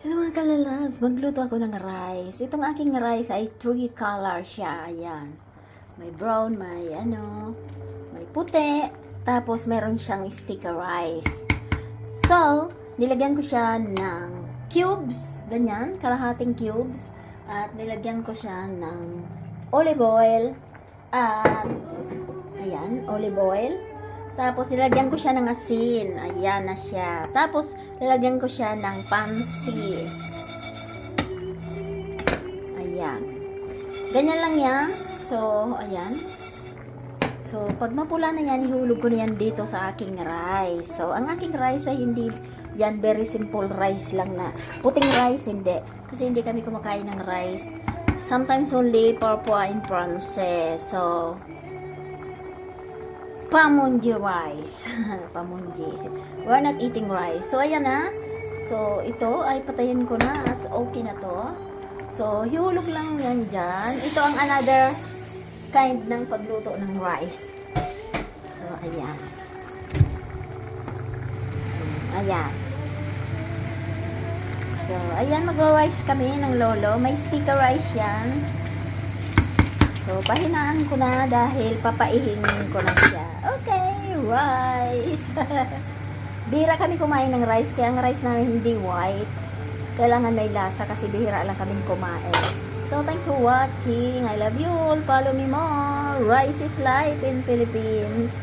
Hello mga kalalabs, magluto ako ng rice. Itong aking rice ay three color siya. Ayan. May brown, may puti. Tapos meron siyang sticker rice. So, nilagyan ko siya ng cubes. Ganyan, kalahating cubes. At nilagyan ko siya ng olive oil. At, ayan, olive oil. Tapos, nilagyan ko siya ng asin. Ayan na siya. Tapos, nilagyan ko siya ng pansi. Ayan. Ganyan lang yan. So, ayan. So, pag mapula na yan, ihulog ko na yan dito sa aking rice. So, ang aking rice ay hindi yan very simple rice lang na. Puting rice, hindi. Kasi hindi kami kumakain ng rice. Sometimes only Papua in France. So, pamunji rice. Pamunji. We're not eating rice. So, ayan na. So, ito ay patayin ko na at okay na to. So, hiulog lang yan dyan. Ito ang another kind ng pagluto ng rice. So, ayan. Ayan. So, ayan, mag-rice kami ng lolo. May sticker rice yan. So, pahinaan ko na dahil papaihingin ko na siya. Okay, rice. Bihira kami kumain ng rice, kaya ang rice namin hindi white. Kailangan may lasa kasi bihira lang kami kumain. So, thanks for watching. I love you all. Follow me more. Rice is life in Philippines.